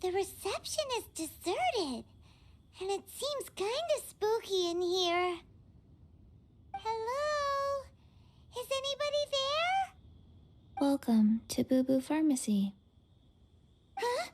The reception is deserted, and it seems kinda spooky in here. Hello? Is anybody there? Welcome to Boo Boo Pharmacy. Huh?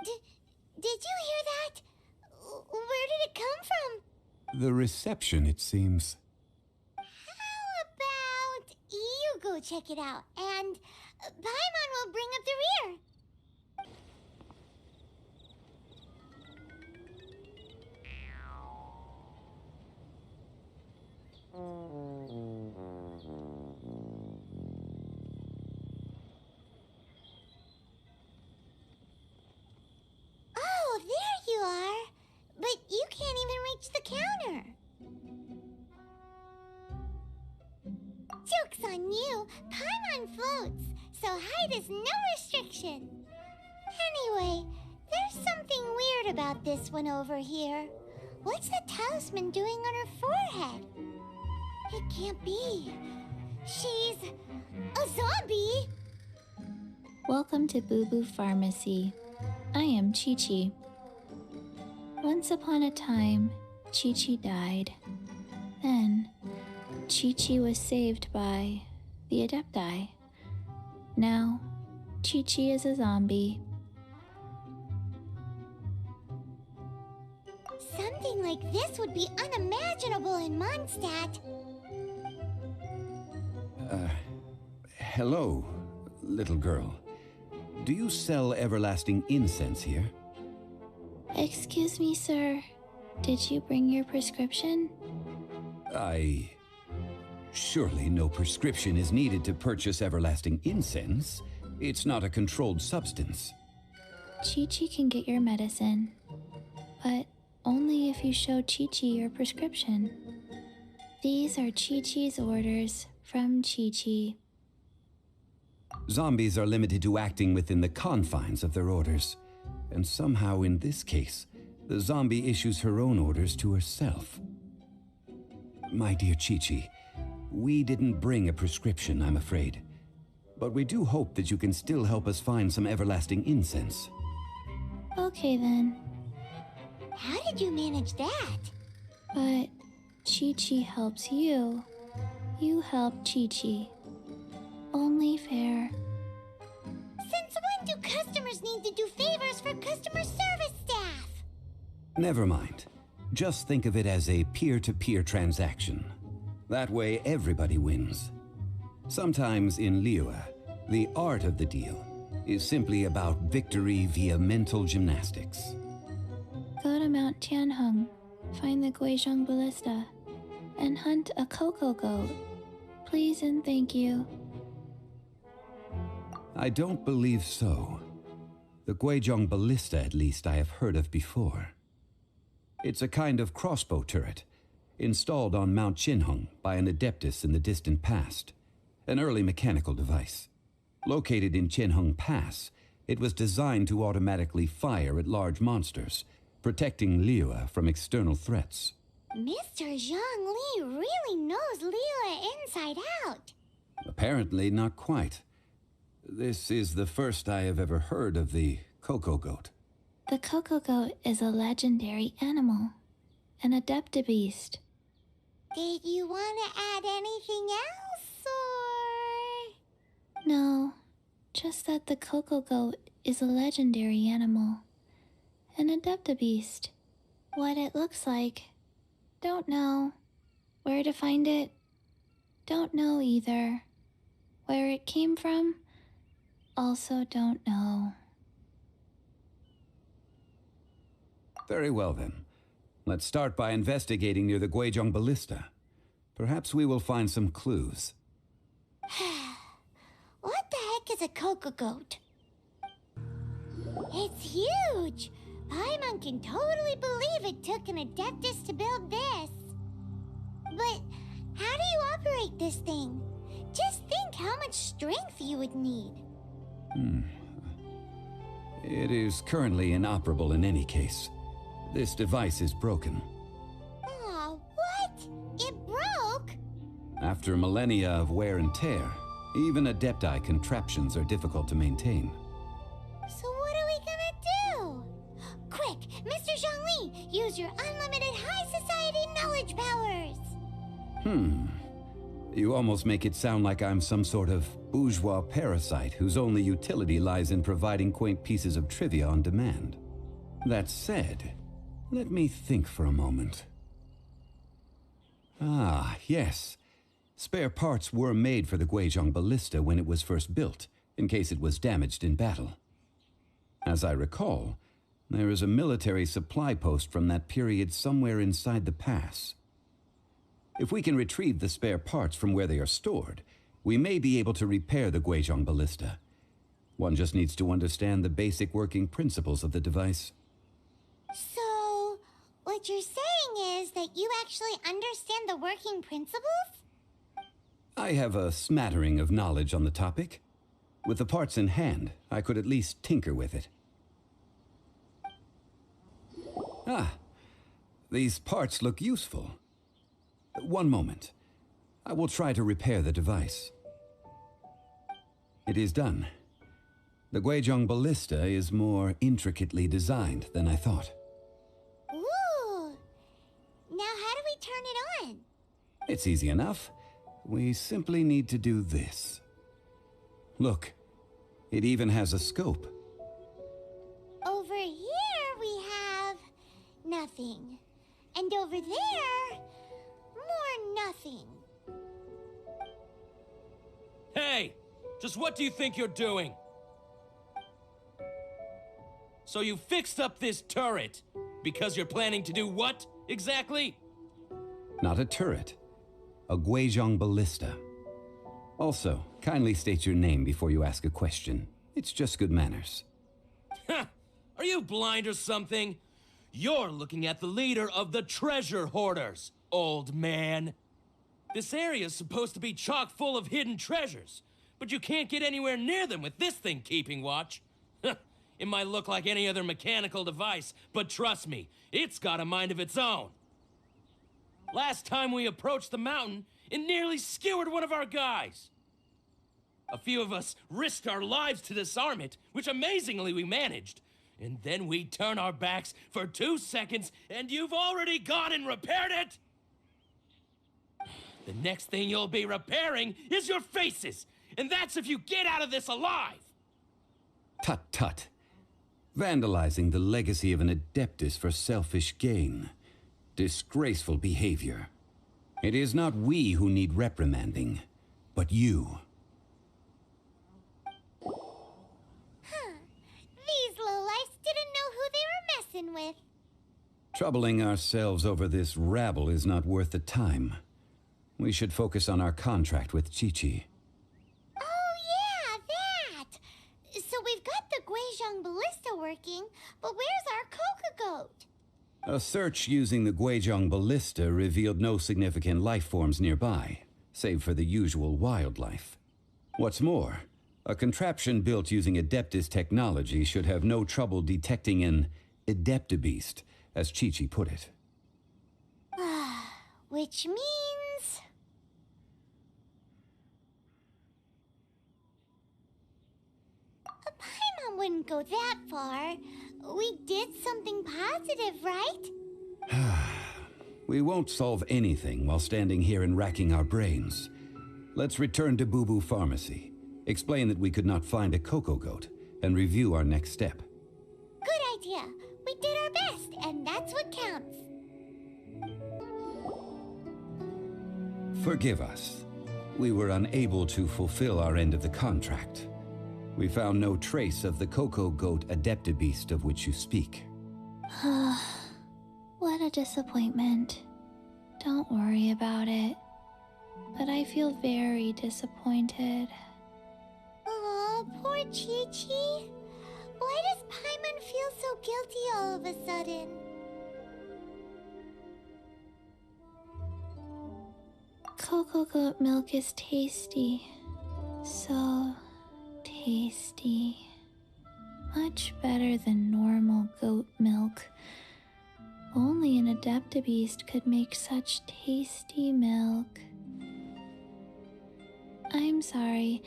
Did you hear that? Where did it come from? The reception, it seems. How about you go check it out, and Paimon will bring up the rear. Oh, there you are. But you can't even reach the counter. Joke's on you. Paimon floats, so height is no restriction. Anyway, there's something weird about this one over here. What's the talisman doing on her forehead? It can't be. She's a zombie. Welcome to Boo Boo Pharmacy. I am Qiqi. Once upon a time, Qiqi died. Then, Qiqi was saved by the Adepti. Now, Qiqi is a zombie. Something like this would be unimaginable in Mondstadt. Hello, little girl. Do you sell everlasting incense here? Excuse me, sir. Did you bring your prescription? Surely no prescription is needed to purchase everlasting incense. It's not a controlled substance. Qiqi can get your medicine, but only if you show Qiqi your prescription. These are Qiqi's orders from Qiqi. Zombies are limited to acting within the confines of their orders. And somehow in this case, the zombie issues her own orders to herself. My dear Qiqi, we didn't bring a prescription, I'm afraid. But we do hope that you can still help us find some everlasting incense. Okay then, How did you manage that? but Qiqi helps you. You help Qiqi. Only fair. Since when do customers need to do favors for customer service staff? Never mind. Just think of it as a peer-to-peer transaction. That way everybody wins. Sometimes in Liyue, the art of the deal is simply about victory via mental gymnastics. Go to Mount Tianheng, find the Guizhong Ballista, and hunt a Cocogoat. Please and thank you. I don't believe so. The Guizhong Ballista, at least, I have heard of before. It's a kind of crossbow turret, installed on Mount Qinheng by an Adeptus in the distant past. An early mechanical device. Located in Qinheng Pass, it was designed to automatically fire at large monsters, protecting Liyue from external threats. Mr. Zhang Li really knows Liyue inside out. Apparently not quite. This is the first I have ever heard of the Cocogoat. The Cocogoat is a legendary animal, an Adepti beast. Did you want to add anything else, or...? No, just that the Cocogoat is a legendary animal, an Adepti beast. What it looks like, don't know. Where to find it, don't know either. Where it came from, also don't know. Very well then. Let's start by investigating near the Guizhong Ballista. Perhaps we will find some clues. What the heck is a Cocogoat? It's huge! Paimon can totally believe it took an Adeptus to build this. But how do you operate this thing? Just think how much strength you would need. It is currently inoperable in any case. This device is broken. Aw, what? It broke? After millennia of wear and tear, even Adepti contraptions are difficult to maintain. You almost make it sound like I'm some sort of bourgeois parasite whose only utility lies in providing quaint pieces of trivia on demand. That said, let me think for a moment. Ah, yes. Spare parts were made for the Guizhong ballista when it was first built, in case it was damaged in battle. As I recall, there is a military supply post from that period somewhere inside the pass. If we can retrieve the spare parts from where they are stored, we may be able to repair the Guizhong ballista. One just needs to understand the basic working principles of the device. So, what you're saying is that you actually understand the working principles? I have a smattering of knowledge on the topic. With the parts in hand, I could at least tinker with it. Ah, these parts look useful. One moment. I will try to repair the device. It is done. The Guizhong ballista is more intricately designed than I thought. Ooh! Now how do we turn it on? It's easy enough. We simply need to do this. Look, it even has a scope. Over here we have nothing. And over there, more nothing. Hey! Just what do you think you're doing? So you fixed up this turret because you're planning to do what, exactly? Not a turret. A Guizhong ballista. Also, kindly state your name before you ask a question. It's just good manners. Ha! Are you blind or something? You're looking at the leader of the treasure hoarders, old man. This area's supposed to be chock full of hidden treasures, but you can't get anywhere near them with this thing keeping watch. It might look like any other mechanical device, but trust me, it's got a mind of its own. Last time we approached the mountain, it nearly skewered one of our guys. A few of us risked our lives to disarm it, which amazingly we managed. And then we turn our backs for 2 seconds, and you've already gone and repaired it? The next thing you'll be repairing is your faces, and that's if you get out of this alive! Tut tut. Vandalizing the legacy of an Adeptus for selfish gain. Disgraceful behavior. It is not we who need reprimanding, but you. These lowlifes didn't know who they were messing with. Troubling ourselves over this rabble is not worth the time. We should focus on our contract with Qiqi. Oh yeah, that! So we've got the Guizhong ballista working, but where's our Cocogoat? A search using the Guizhong ballista revealed no significant life forms nearby, save for the usual wildlife. What's more, a contraption built using Adeptis technology should have no trouble detecting an Adepti beast, as Qiqi put it. Which means... a Paimon wouldn't go that far. We did something positive, right? We won't solve anything while standing here and racking our brains. Let's return to Boo Boo Pharmacy, explain that we could not find a Cocogoat, and review our next step. Good idea. We did our best, and that's what counts. Forgive us. We were unable to fulfill our end of the contract. We found no trace of the Cocogoat Adepti beast of which you speak. What a disappointment. Don't worry about it. But I feel very disappointed. Aw, poor Qiqi. Why does Paimon feel so guilty all of a sudden? Cocogoat milk is tasty. So tasty. Much better than normal goat milk. Only an Adepti beast could make such tasty milk. I'm sorry.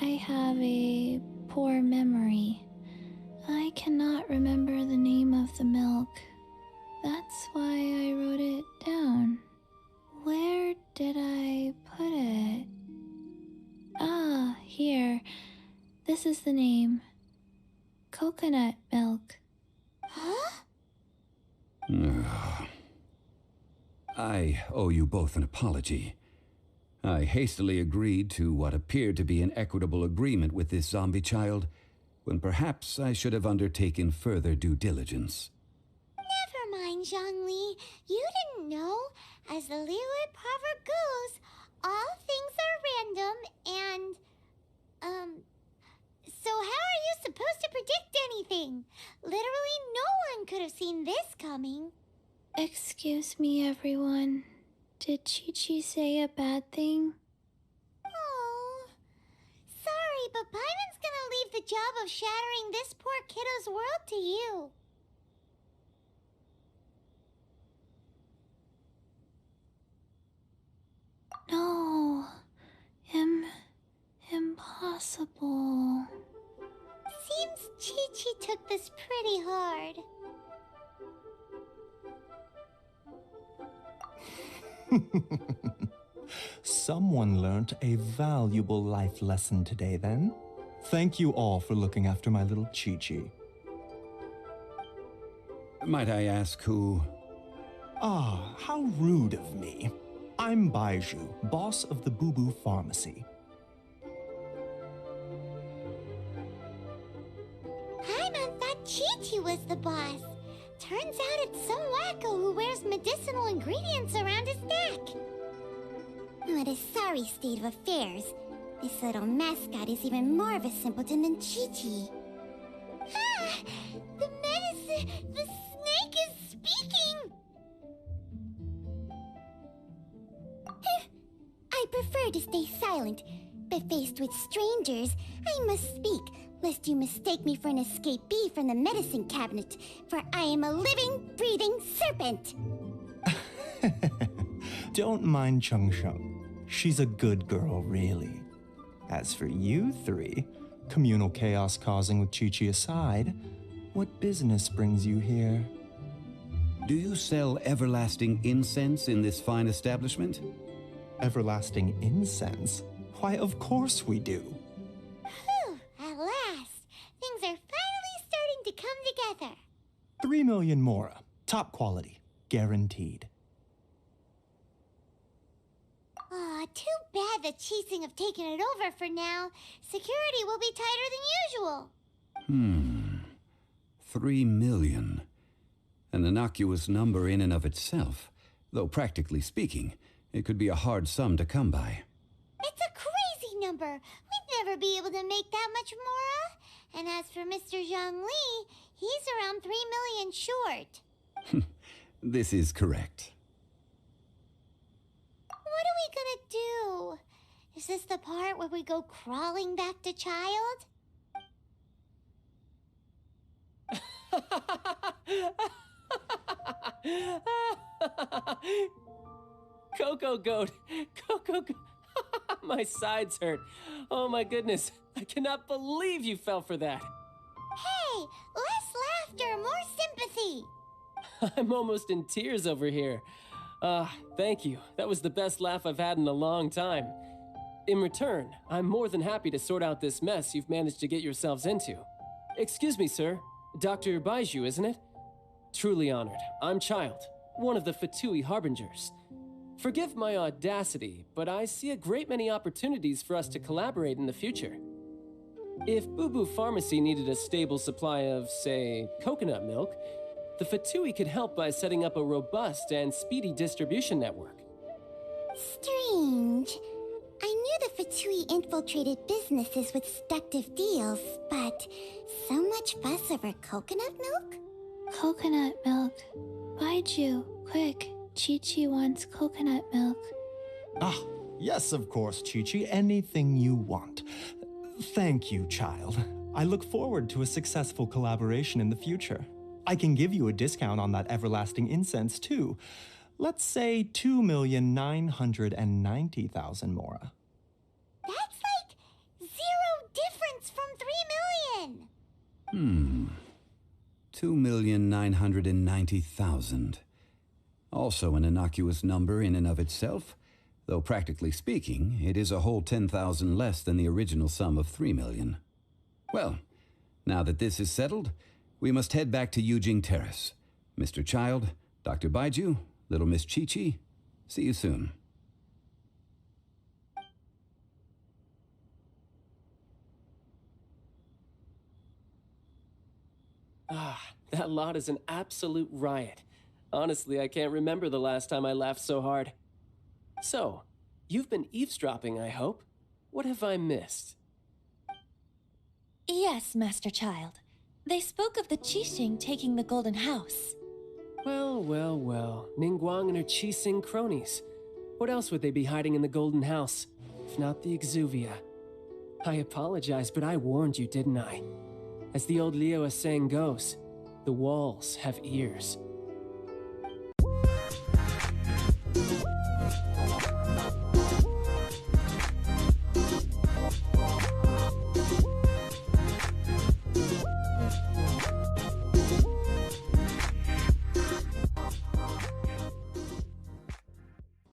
I have a poor memory. I cannot remember the name of the milk. That's why I wrote it down. Where did I put it? Ah, here. This is the name. Coconut milk. Huh? I owe you both an apology. I hastily agreed to what appeared to be an equitable agreement with this zombie child, when perhaps I should have undertaken further due diligence. Never mind, Zhongli. You didn't know. As the Liyue proverb goes, all things are random and, so how are you supposed to predict anything? Literally no one could have seen this coming. Excuse me, everyone. Did Qiqi say a bad thing? Oh, sorry, but Paimon's gonna leave the job of shattering this poor kiddo's world to you. No. Impossible. Seems Qiqi took this pretty hard. Someone learnt a valuable life lesson today, then. Thank you all for looking after my little Qiqi. Might I ask who? Ah, how rude of me. I'm Baiju, boss of the Boo Boo Pharmacy. Paimon thought Qiqi was the boss. Turns out it's some wacko who wears medicinal ingredients around his neck. What a sorry state of affairs. This little mascot is even more of a simpleton than Qiqi. Ah! The medicine! The snake is speaking! I prefer to stay silent, but faced with strangers, I must speak, lest you mistake me for an escapee from the medicine cabinet, for I am a living, breathing serpent! Don't mind Chung Sheng. She's a good girl, really. As for you three, communal chaos causing with Qiqi aside, what business brings you here? Do you sell everlasting incense in this fine establishment? Everlasting incense? Why, of course we do. Whew, at last! Things are finally starting to come together. 3 million mora. Top quality. Guaranteed. Aw, too bad the Qixing have taken it over for now. Security will be tighter than usual. 3 million. An innocuous number in and of itself, though practically speaking, it could be a hard sum to come by. It's a crazy number. We'd never be able to make that much mora. And as for Mr. Zhongli, he's around 3 million short. This is correct. What are we gonna do? Is this the part where we go crawling back to child? Cocogoat! Cocogoat! My sides hurt. Oh my goodness. I cannot believe you fell for that. Hey, less laughter, more sympathy. I'm almost in tears over here. Thank you. That was the best laugh I've had in a long time. In return, I'm more than happy to sort out this mess you've managed to get yourselves into. Excuse me, sir. Dr. Baiju, isn't it? Truly honored. I'm Child, one of the Fatui Harbingers. Forgive my audacity, but I see a great many opportunities for us to collaborate in the future. If Boo Boo Pharmacy needed a stable supply of, say, coconut milk, the Fatui could help by setting up a robust and speedy distribution network. Strange. I knew the Fatui infiltrated businesses with seductive deals, but so much fuss over coconut milk? Coconut milk. Baiju, quick. Qiqi wants coconut milk. Ah, yes, of course, Qiqi. Anything you want. Thank you, child. I look forward to a successful collaboration in the future. I can give you a discount on that everlasting incense, too. Let's say 2,990,000 mora. That's like 0 difference from 3 million. 2,990,000. Also an innocuous number in and of itself, though practically speaking, it is a whole 10,000 less than the original sum of 3 million. Well, now that this is settled, we must head back to Yujing Terrace. Mr. Child, Dr. Baiju, little Miss Qiqi, see you soon. Ah, that lot is an absolute riot. Honestly, I can't remember the last time I laughed so hard. So, you've been eavesdropping, I hope? What have I missed? Yes, Master Child. They spoke of the Qixing taking the Golden House. Well, well, well. Ningguang and her Qixing cronies. What else would they be hiding in the Golden House, if not the Exuvia? I apologize, but I warned you, didn't I? As the old Liyue saying goes, the walls have ears.